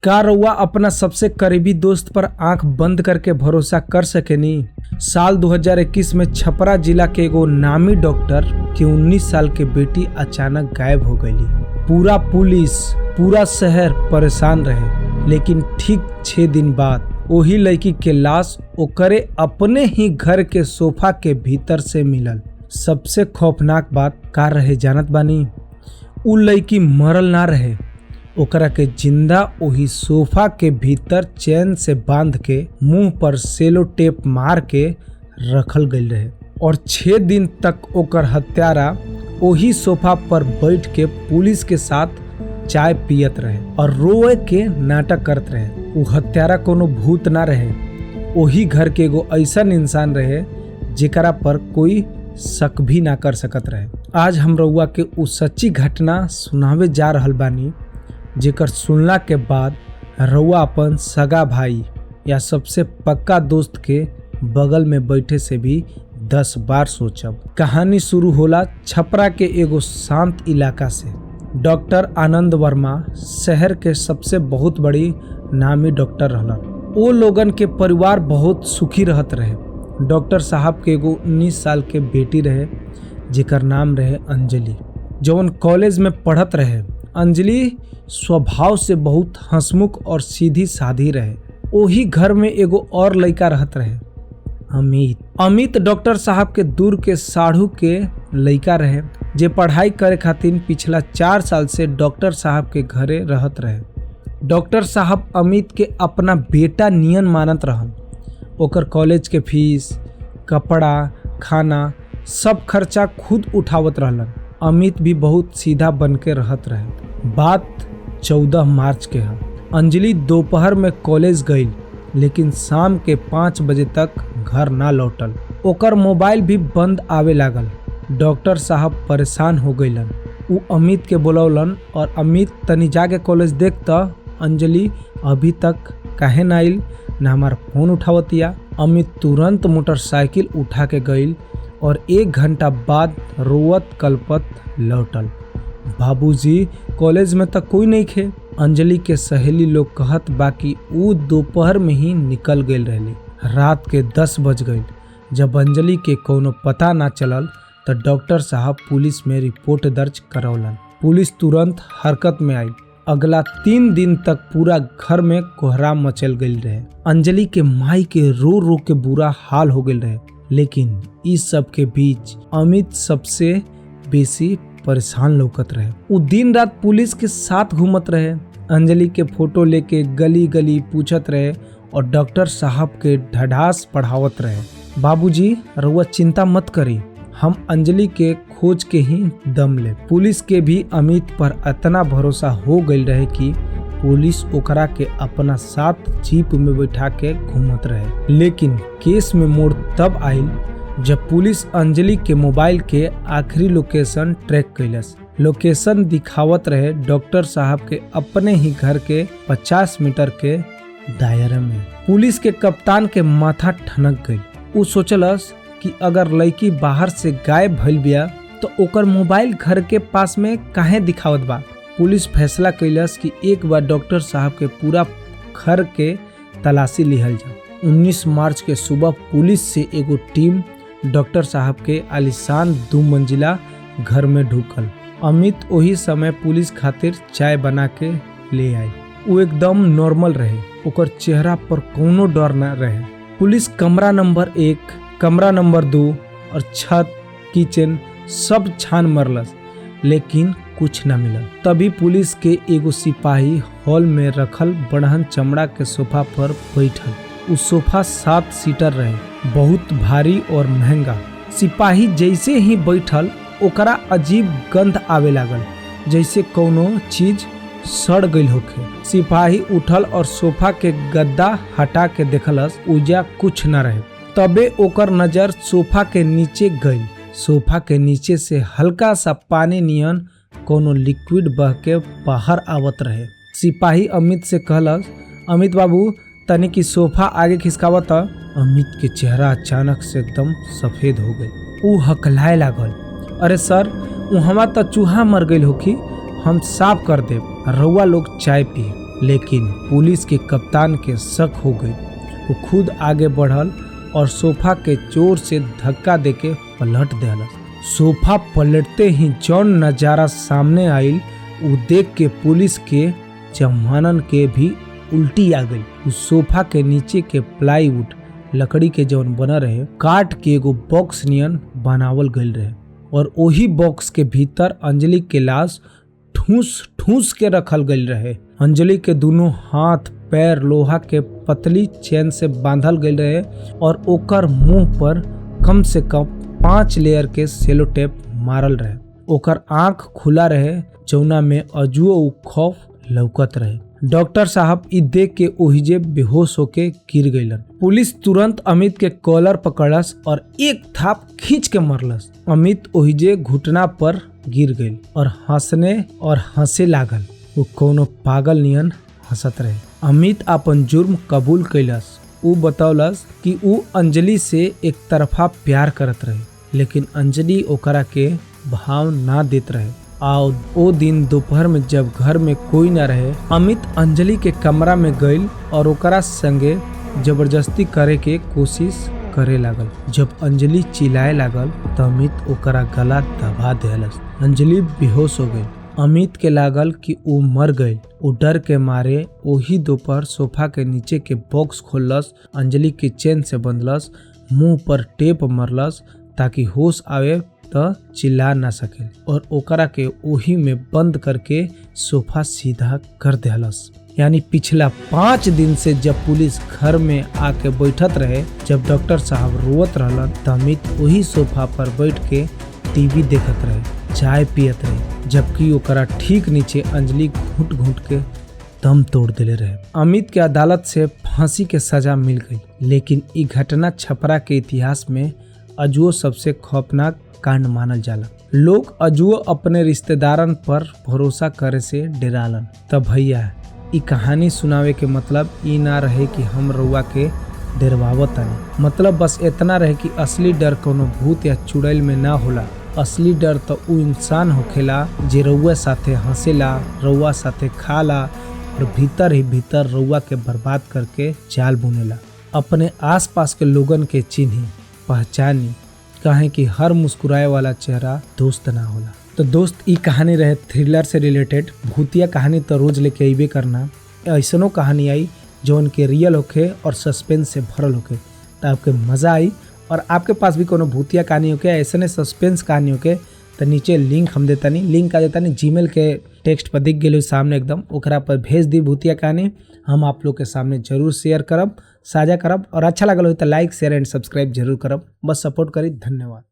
का रउआ अपना सबसे करीबी दोस्त पर आंख बंद करके भरोसा कर सकेनी। साल 2021 में छपरा जिला के एगो नामी डॉक्टर के 19 साल के बेटी अचानक गायब हो गई। पूरा पुलिस पूरा शहर परेशान रहे, लेकिन ठीक 6 दिन बाद वही लड़की के लाश ओकरे अपने ही घर के सोफा के भीतर से मिलल। सबसे खौफनाक बात का रहे जानत बानी? उ लड़की मरल ना रहे, ओकरा के जिंदा वही सोफा के भीतर चैन से बांध के मुंह पर सेलो टेप मार के रखल गई रहे और 6 दिन तक ओकर हत्यारा वही सोफा पर बैठ के पुलिस के साथ चाय पियत रहे और रोए के नाटक करत रहे। वो हत्यारा कोनो भूत ना रहे, वही घर के एगो ऐसा इंसान रहे जेकरा पर कोई शक भी ना कर सकत रहे। आज हम रउआ के उ सच्ची घटना सुनावे जा रहल बानी, जेकर सुनला के बाद रउआ अपन सगा भाई या सबसे पक्का दोस्त के बगल में बैठे से भी 10 बार सोचब। कहानी शुरू होला छपरा के एगो शांत इलाका से। डॉक्टर आनंद वर्मा शहर के सबसे बहुत बड़ी नामी डॉक्टर रहलन। वो लोगन के परिवार बहुत सुखी रहत रहे। डॉक्टर साहब के एगो 19 साल के बेटी रहे जेकर नाम रहे अंजलि, जौन कॉलेज में पढ़त रहे। अंजलि स्वभाव से बहुत हंसमुख और सीधी साधी रहे। वही घर में एगो और लड़का रहत रहे, अमित डॉक्टर साहब के दूर के साढ़ू के लड़का रहे, जे पढ़ाई करे खातिर पिछला 4 साल से डॉक्टर साहब के घरे रहत रहे। डॉक्टर साहब अमित के अपना बेटा नियन मानत रहन। ओकर कॉलेज के फीस, कपड़ा, खाना सब खर्चा खुद उठावत रहलन। अमित भी बहुत सीधा बन के रहत रहे। बात 14 मार्च के है। अंजलि दोपहर में कॉलेज गई, लेकिन शाम के 5 बजे तक घर ना लौटल। ओकर मोबाइल भी बंद आवे लागल। डॉक्टर साहब परेशान हो गईलन। उ अमित के बुलौलन और अमित तनी जाके कॉलेज देख त अंजलि अभी तक काहे ना आइल, ना हमार फोन उठावतिया। अमित तुरंत मोटरसाइकिल उठा के गईल और 1 घंटा बाद रोवत कलपत लौटल। बाबूजी, कॉलेज में तक कोई नहीं खे। अंजलि के सहेली लोग कहत बाकी उ दोपहर में ही निकल गई रहली। रात के 10 बज गई। जब अंजलि के कोनो पता ना चलल तो डॉक्टर साहब पुलिस में रिपोर्ट दर्ज करौलन। पुलिस तुरंत हरकत में आई। अगला 3 दिन तक पूरा घर में कोहराम मचल गई रहे। अंजलि के माई के रो रो के बुरा हाल हो गई रहे, लेकिन इस सब के बीच अमित सबसे बेसी परेशान लौकत रहे। वो दिन रात पुलिस के साथ घूमत रहे, अंजलि के फोटो लेके गली गली पूछत रहे और डॉक्टर साहब के ढाढ़ास पढ़ावत रहे। बाबूजी, रउआ चिंता मत करी, हम अंजलि के खोज के ही दम ले। पुलिस के भी अमित पर इतना भरोसा हो गई रहे कि पुलिस ओकरा के अपना साथ जीप में बैठा के घूमत रहे। लेकिन केस में मोड़ तब आइल जब पुलिस अंजलि के मोबाइल के आखिरी लोकेशन ट्रैक कैलस। लोकेशन दिखावत रहे डॉक्टर साहब के अपने ही घर के 50 मीटर के दायरे में। पुलिस के कप्तान के माथा ठनक गई। उ सोचलस कि अगर लड़की बाहर से गायब भइल बिया तो ओकर मोबाइल घर के पास में काहे दिखावत बा। पुलिस फैसला कैलस कि एक बार डॉक्टर साहब के पूरा घर के तलाशी लिहल जाए। 19 मार्च के सुबह पुलिस से एगो टीम डॉक्टर साहब के आलीशान 2 मंजिला घर में ढुकल। अमित वही समय पुलिस खातिर चाय बना के ले आई। वो एकदम नॉर्मल रहे, ओकर चेहरा पर कोनो डर न रहे। पुलिस कमरा नंबर 1, कमरा नंबर 2 और छत, किचन सब छान मरलस, लेकिन कुछ न मिलल। तभी पुलिस के एगो सिपाही हॉल में रखल बड़हन चमड़ा के सोफा पर बैठल। उस सोफा 7 सीटर रहे, बहुत भारी और महंगा। सिपाही जैसे ही बैठल ओकरा अजीब गंध आवे लागल, जैसे कोनो चीज सड़ गई होखे। सिपाही उठल और सोफा के गद्दा हटा के देखलस, उजा कुछ न रहे। तबे ओकर नजर सोफा के नीचे गई। सोफा के नीचे से हल्का सा पानी नियन कोनो लिक्विड बह के बाहर आवत रहे। सिपाही अमित से कहलस, अमित बाबू, तनी की सोफा आगे खिसकावत। अमित के चेहरा अचानक से एकदम सफेद हो गई। उ हकलाए लागल, अरे सर, वहाँ तो चूहा मर गई होखी, हम साफ कर देब, रउआ लोग चाय पिए। लेकिन पुलिस के कप्तान के शक हो गई। वो खुद आगे बढ़ल और सोफा के जोर से धक्का देके पलट देलस। सोफा पलटते ही जौन नजारा सामने आइल उ देख के पुलिस के जवानन के भी उल्टी आ गई। उस सोफा के नीचे के प्लाईवुड लकड़ी के जौन बना रहे काट के एगो बॉक्स नियन बनावल गईल रहे और वही बॉक्स के भीतर अंजलि के लाश ठूस ठूस के रखल गईल रहे। अंजलि के दोनों हाथ पैर लोहा के पतली चेन से बांधल गईल रहे और ओकर मुंह पर कम से कम 5 लेयर के सेलो टेप मारल रहे। ओकर आंख खुला रहे जौना में अजुओ उ खौफ लौकत रहे। डॉक्टर साहब ई देख के ओहिजे बेहोश होके गिर गईलन। पुलिस तुरंत अमित के कॉलर पकड़लस और एक थाप खींच के मरलस। अमित ओहिजे घुटना पर गिर गई और हंसे लागल। वो कोनो पागल नियन हंसत रहे। अमित अपन जुर्म कबूल कैलस। उ बतौलस कि उ अंजलि से एक तरफा प्यार करत रहे, लेकिन अंजलि ओकरा के भाव ना देत रहे। आओ ओ दिन दोपहर में जब घर में कोई न रहे, अमित अंजलि के कमरा में गईल और ओकरा संगे जबरदस्ती करे के कोशिश करे लागल। जब अंजलि चिल्लाए लागल तो अमित ओकरा गला दबा देलस। अंजलि बेहोश हो गई। अमित के लागल कि वो मर गई। वो डर के मारे वही दोपहर सोफा के नीचे के बॉक्स खोललस, अंजलि के चेन से बंधलस, मुंह पर टेप मरलस ताकि होश आवे तो चिल्ला ना सके और ओकरा के ओही में बंद करके सोफा सीधा कर देहलस। यानी पिछला 5 दिन से जब पुलिस घर में आके बैठत रहे, जब डॉक्टर साहब रोवत रहलन त अमित वही सोफा पर बैठ के टीवी देखत रहे, चाय पियत रहे, जबकि ओकरा ठीक नीचे अंजलि घुट घुट के दम तोड़ देले रहे। अमित के अदालत से फांसी के सजा मिल गई, लेकिन ई घटना छपरा के इतिहास में अजुओ सबसे खौफनाक कांड मानल जाला। लोग अजुओ अपने रिश्तेदारन पर भरोसा करे से डरालन। तब भैया ई कहानी सुनावे के मतलब ई ना रहे कि हम रउआ के डरवावत आनी, मतलब बस इतना रहे कि असली डर कोनो भूत या चुड़ैल में ना होला। असली डर तो उ इंसान होखेला जे रउआ साथे हंसेला, रउआ साथे खाला और भीतर ही भीतर रउआ के बर्बाद करके जाल बुनेला। अपने आसपास के लोगन के चिन्ही पहचानी, काहे कि हर मुस्कुराए वाला चेहरा दोस्त ना होला। तो दोस्त ई कहानी रहे थ्रिलर से रिलेटेड। भूतिया कहानी तो रोज लेके अइबे करना। ऐसनो कहानी आई जौन के रियल होखे और सस्पेंस से भरल होखे तो आपके मजा आई। और आपके पास भी कोनो भूतिया कहानी होके ऐसने सस्पेंस कहानी होके तो नीचे लिंक हम देतानी, लिंक आ देतानी जीमेल के टेक्स्ट पर दिख गेल सामने एकदम, ओकरा पर भेज दी भूतिया कहानी। हम आप लोग के सामने जरूर शेयर करब, साझा करब और अच्छा लगल हो तो लाइक शेयर एंड सब्सक्राइब जरूर करब। बस सपोर्ट करी। धन्यवाद।